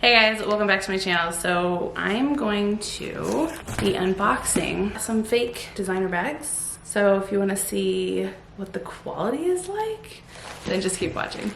Hey guys, welcome back to my channel. So I'm going to be unboxing some fake designer bags. So if you want to see what the quality is like, then just keep watching.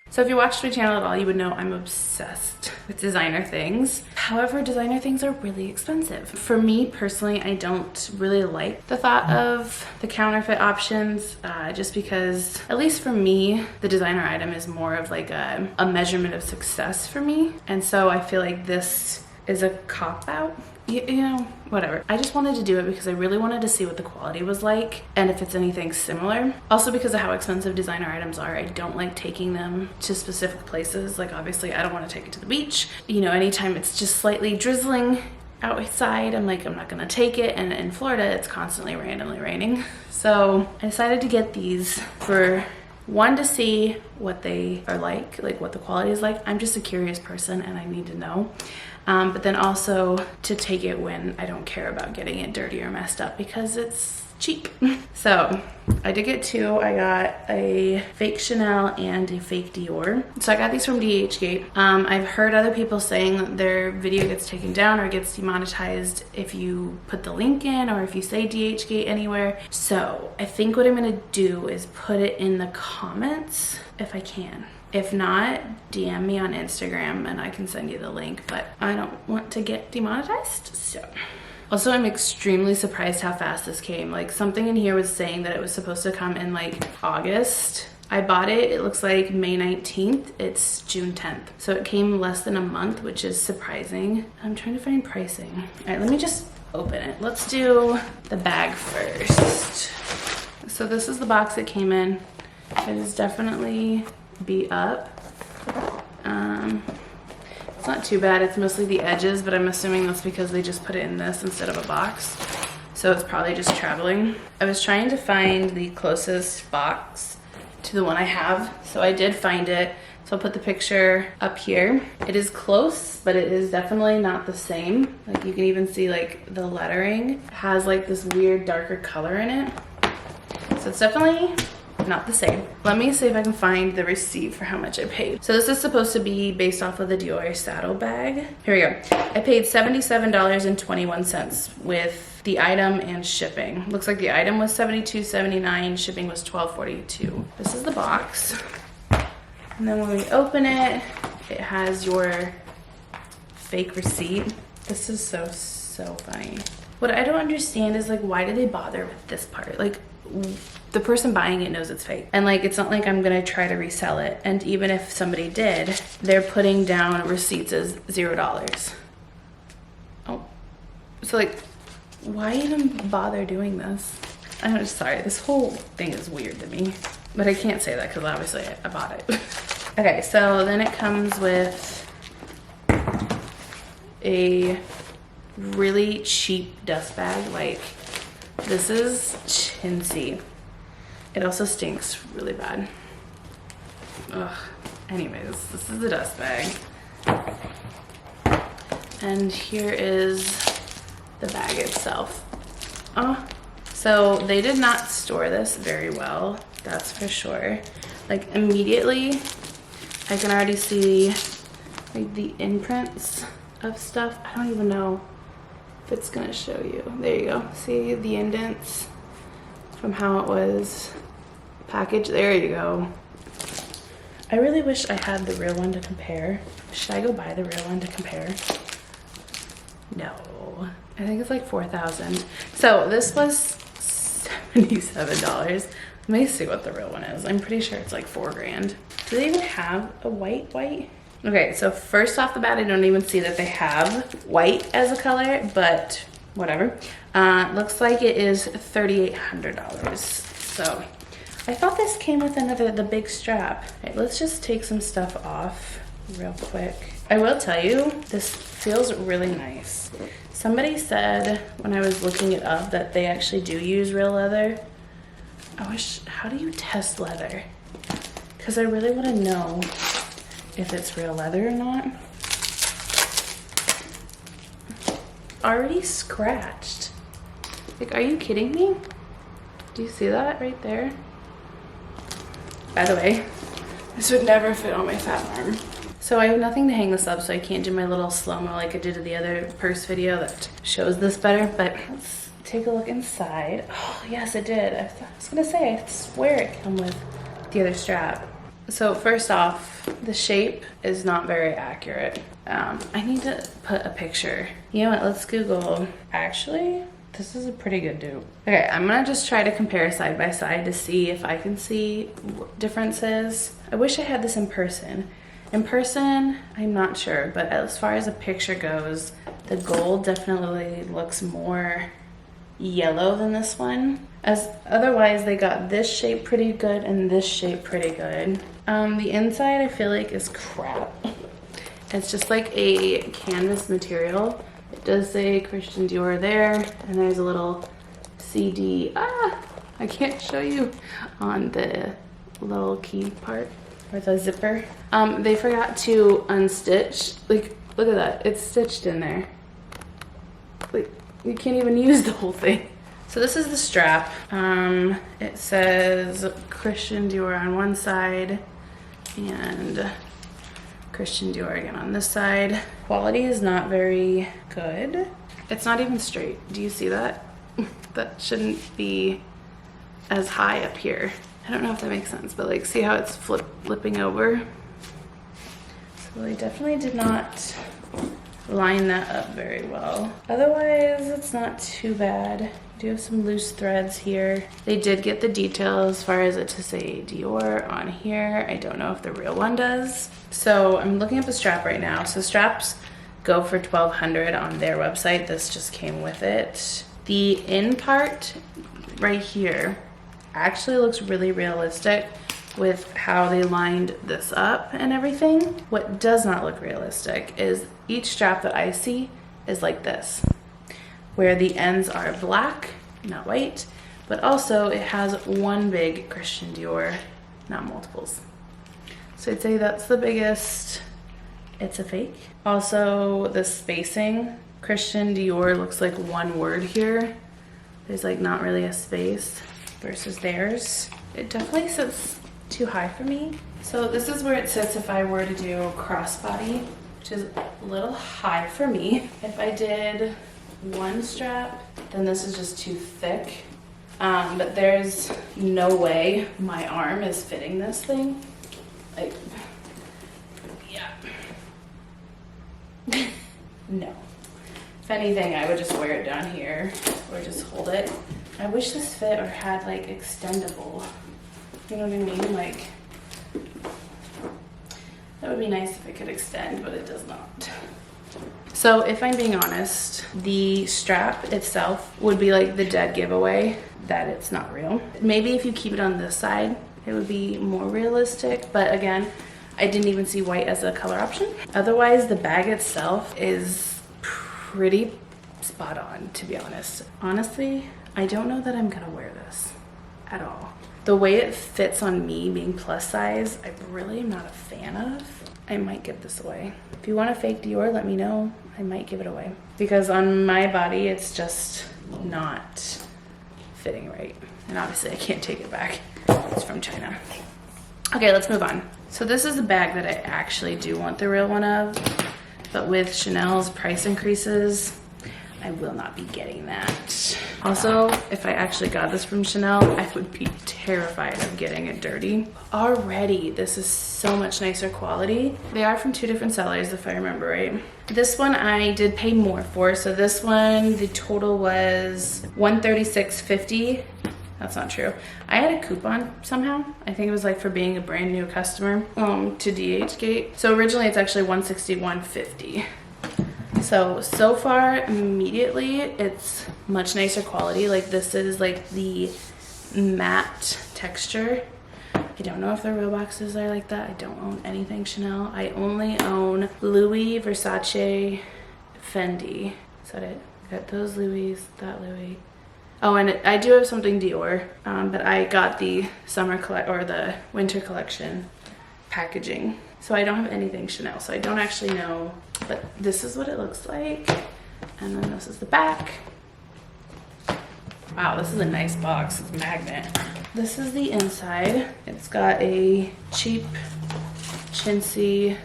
So if you watched my channel at all, you would know I'm obsessed with designer things. However, designer things are really expensive. For me personally, I don't really like the thought of the counterfeit options just because, at least for me, the designer item is more of like a measurement of success for me. And so I feel like this is a cop-out. You know, whatever. I just wanted to do it because I really wanted to see what the quality was like and if it's anything similar. Also because of how expensive designer items are, I don't like taking them to specific places. Like obviously I don't want to take it to the beach. You know, anytime it's just slightly drizzling outside, I'm like, I'm not gonna take it. And in Florida, it's constantly randomly raining. So I decided to get these for one, to see what they are like what the quality is like. I'm just a curious person and I need to know. But then also to take it when I don't care about getting it dirty or messed up because it's cheap. So I did get two. I got a fake Chanel and a fake Dior. So I got these from Dhgate. I've heard other people saying that their video gets taken down or gets demonetized if you put the link in or if you say Dhgate anywhere. So I think what I'm gonna do is put it in the comments if I can. If not, DM me on Instagram and I can send you the link, but I don't want to get demonetized, so. Also, I'm extremely surprised how fast this came. Like something in here was saying that it was supposed to come in like August. I bought it, it looks like May 19th, it's June 10th. So it came less than a month, which is surprising. I'm trying to find pricing. All right, let me just open it. Let's do the bag first. So this is the box it came in. It is definitely beat up. It's not too bad. It's mostly the edges, but I'm assuming that's because they just put it in this instead of a box. So it's probably just traveling. I was trying to find the closest box to the one I have. So I did find it. So I'll put the picture up here. It is close, but it is definitely not the same. Like you can even see like the lettering. It has like this weird darker color in it. So it's definitely not the same. Let me see if I can find the receipt for how much I paid. So this is supposed to be based off of the Dior saddle bag. Here we go. I paid $77.21 with the item and shipping. Looks like the item was $72.79, shipping was $12.42. This is the box. And then when we open it, it has your fake receipt. This is so funny. What I don't understand is like, why did they bother with this part? Like, the person buying it knows it's fake. And like, it's not like I'm gonna try to resell it. And even if somebody did, they're putting down receipts as $0. Oh, so like, why even bother doing this? I'm just sorry, this whole thing is weird to me. But I can't say that because obviously I bought it. Okay, so then it comes with a really cheap dust bag. Like, this is chintzy. It also stinks really bad. Ugh. Anyways, this is the dust bag. And here is the bag itself. Oh, so they did not store this very well, that's for sure. Like immediately, I can already see like the imprints of stuff. I don't even know if it's gonna show you. There you go. See the indents from how it was packaged. There you go. I really wish I had the real one to compare. Should I go buy the real one to compare? No. I think it's like $4,000. So this was $77. Let me see what the real one is. I'm pretty sure it's like $4 grand. Do they even have a white? Okay, so first off the bat, I don't even see that they have white as a color, but whatever. Looks like it is $3,800. So I thought this came with the big strap. All right, let's just take some stuff off real quick. I will tell you, this feels really nice. Somebody said when I was looking it up that they actually do use real leather. How do you test leather? Because I really want to know if it's real leather or not. Already scratched. Like, are you kidding me? Do you see that right there? By the way, this would never fit on my fat arm. So I have nothing to hang this up, so I can't do my little slow-mo like I did in the other purse video that shows this better, but let's take a look inside. Oh, yes, it did. I was gonna say, I swear it came with the other strap. So first off, the shape is not very accurate. I need to put a picture. You know what, let's Google. Actually, this is a pretty good dupe. Okay, I'm gonna just try to compare side by side to see if I can see differences. I wish I had this in person. In person, I'm not sure, but as far as a picture goes, the gold definitely looks more yellow than this one. As otherwise, they got this shape pretty good and this shape pretty good. The inside I feel like is crap. It's just like a canvas material. It does say Christian Dior there, and there's a little CD. I can't show you on the little key part or the zipper. They forgot to unstitch. Like, look at that. It's stitched in there. Like, you can't even use the whole thing. So this is the strap. It says Christian Dior on one side and Christian Dior again on this side. Quality is not very good. It's not even straight. Do you see that? That shouldn't be as high up here. I don't know if that makes sense, but like, see how it's flipping over? So they definitely did not line that up very well. Otherwise, it's not too bad. Do have some loose threads here. They did get the detail as far as it to say Dior on here. I don't know if the real one does. So I'm looking at the strap right now. So straps go for $1,200 on their website. This just came with it. The in part right here actually looks really realistic with how they lined this up and everything. What does not look realistic is each strap that I see is like this, where the ends are black, not white, but also it has one big Christian Dior, not multiples. So I'd say that's the biggest. It's a fake. Also, the spacing, Christian Dior looks like one word here. There's like not really a space versus theirs. It definitely sits too high for me. So this is where it sits if I were to do crossbody, which is a little high for me. If I did one strap, then this is just too thick. But there's no way my arm is fitting this thing. Like, yeah. No. If anything, I would just wear it down here or just hold it. I wish this fit or had like extendable. You know what I mean? Like, that would be nice if it could extend, but it does not. So if I'm being honest, the strap itself would be like the dead giveaway that it's not real. Maybe if you keep it on this side, it would be more realistic. But again, I didn't even see white as a color option. Otherwise, the bag itself is pretty spot on, to be honest. Honestly, I don't know that I'm gonna wear this at all. The way it fits on me being plus size, I really am not a fan of. I might give this away. If you want a fake Dior, let me know. I might give it away. Because on my body, it's just not fitting right. And obviously I can't take it back. It's from China. Okay, let's move on. So this is a bag that I actually do want the real one of. But with Chanel's price increases, I will not be getting that. Also, if I actually got this from Chanel, I would be terrified of getting it dirty. Already, this is so much nicer quality. They are from two different sellers, if I remember right. This one I did pay more for. So this one, the total was $136.50. That's not true. I had a coupon somehow. I think it was like for being a brand new customer to Dhgate. So originally it's actually $161.50. So far, immediately, it's much nicer quality. Like this is like the matte texture. I don't know if the real boxes are like that. I don't own anything Chanel. I only own Louis, Versace, Fendi. Is that it? Got those Louis, that Louis. Oh, and I do have something Dior, but I got the the winter collection packaging. So I don't have anything Chanel, so I don't actually know, but this is what it looks like. And then this is the back. Wow, this is a nice box. It's a magnet. This is the inside. It's got a cheap, chintzy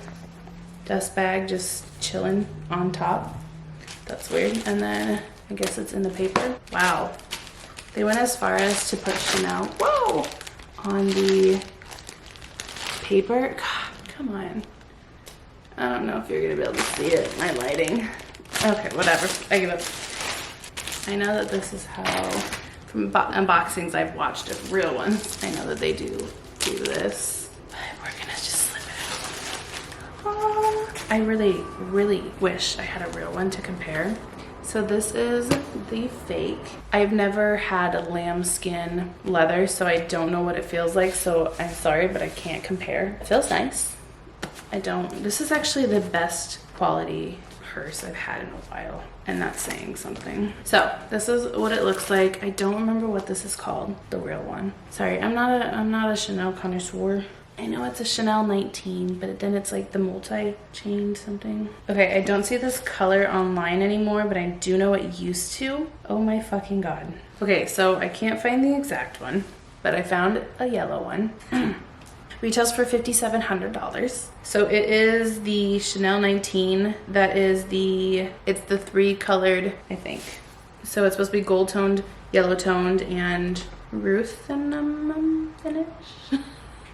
dust bag just chilling on top. That's weird. And then I guess it's in the paper. Wow. They went as far as to put Chanel, whoa, on the paper. God, come on. I don't know if you're gonna be able to see it, my lighting. Okay, whatever, I give up. I know that this is how, from unboxings I've watched of real ones, I know that they do this, but we're gonna just slip it out. Oh, I really, really wish I had a real one to compare. So this is the fake. I've never had a lambskin leather, so I don't know what it feels like, so I'm sorry, but I can't compare. It feels nice. This is actually the best quality purse I've had in a while, and that's saying something. So this is what it looks like. I don't remember what this is called, the real one. Sorry, I'm not a Chanel connoisseur. I know it's a Chanel 19, but then it's like the multi-chain something. Okay, I don't see this color online anymore, but I do know it used to. Oh my fucking God. Okay, so I can't find the exact one, but I found a yellow one. Retails for $5,700. So it is the Chanel 19. That is it's the 3 colored, I think. So it's supposed to be gold toned, yellow toned, and ruthenum finish.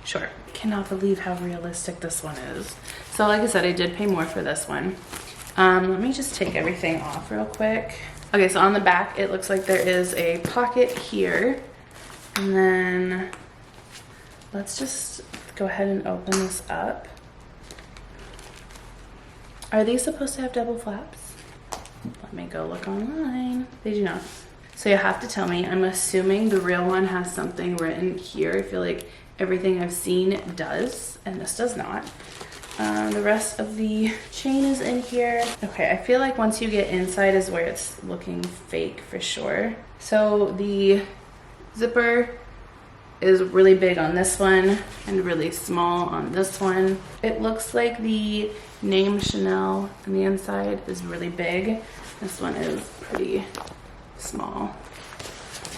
Sure. Cannot believe how realistic this one is. So like I said, I did pay more for this one. Let me just take everything off real quick. Okay, so on the back, it looks like there is a pocket here. And then let's just go ahead and open this up. Are these supposed to have double flaps? Let me go look online. They do not. So you have to tell me. I'm assuming the real one has something written here. I feel like everything I've seen does, and this does not. The rest of the chain is in here. Okay, I feel like once you get inside is where it's looking fake for sure. So the zipper is really big on this one and really small on this one. It looks like the name Chanel on the inside is really big. This one is pretty small.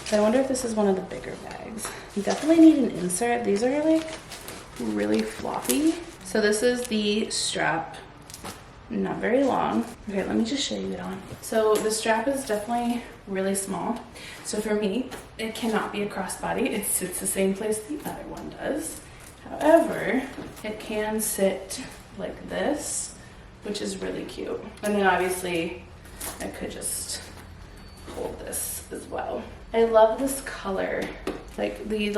So I wonder if this is one of the bigger bags. You definitely need an insert. These are like really floppy. So this is the strap. Not very long. Okay, let me just show you it on. So the strap is definitely really small. So for me, it cannot be a crossbody. It sits the same place the other one does. However, it can sit like this, which is really cute. And then obviously I could just hold this as well. I love this color, like the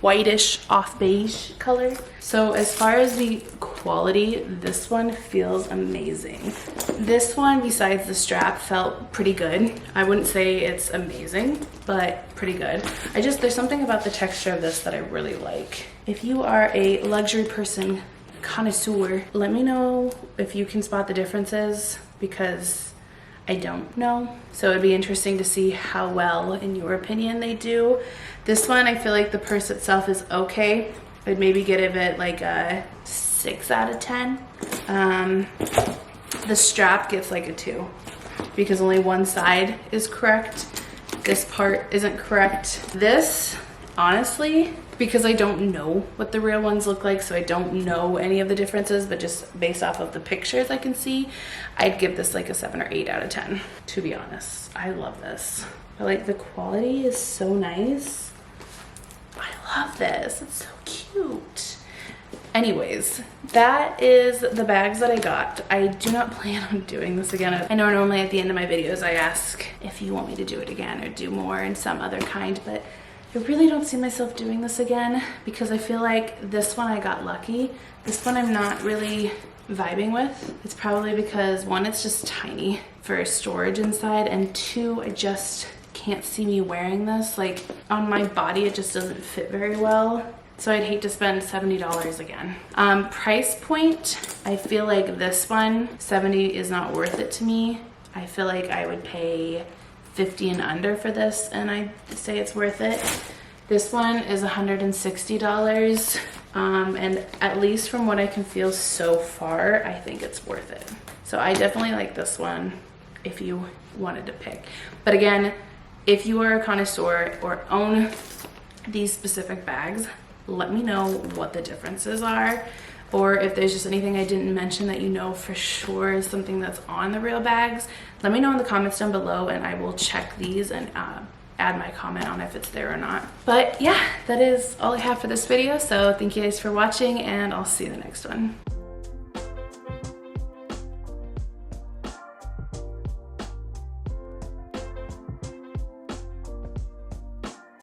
whitish off beige color. So as far as the quality, this one feels amazing. This one, besides the strap, felt pretty good. I wouldn't say it's amazing, but pretty good. There's something about the texture of this that I really like. If you are a luxury person, connoisseur, let me know if you can spot the differences, because I don't know. So it'd be interesting to see how well, in your opinion, they do. This one, I feel like the purse itself is okay. I'd maybe give it like a 6 out of 10. The strap gets like a 2 because only one side is correct. This part isn't correct. This, honestly, because I don't know what the real ones look like, so I don't know any of the differences, but just based off of the pictures I can see, I'd give this like a 7 or 8 out of 10, to be honest. I love this. I like the quality is so nice. I love this. It's so cute. Anyways, that is the bags that I got. I do not plan on doing this again. I know normally at the end of my videos I ask if you want me to do it again or do more in some other kind, but I really don't see myself doing this again because I feel like this one I got lucky. This one I'm not really vibing with. It's probably because 1, it's just tiny for storage inside, and 2, I just can't see me wearing this. Like on my body, it just doesn't fit very well. So I'd hate to spend $70 again. Price point, I feel like this one, $70 is not worth it to me. I feel like I would pay $50 and under for this, and I say it's worth it. This one is $160, and at least from what I can feel so far, I think it's worth it. So I definitely like this one if you wanted to pick. But again, If you are a connoisseur or own these specific bags, let me know what the differences are, or if there's just anything I didn't mention that you know for sure is something that's on the real bags. Let me know in the comments down below and I will check these and add my comment on if it's there or not. But yeah, that is all I have for this video. So thank you guys for watching and I'll see you in the next one.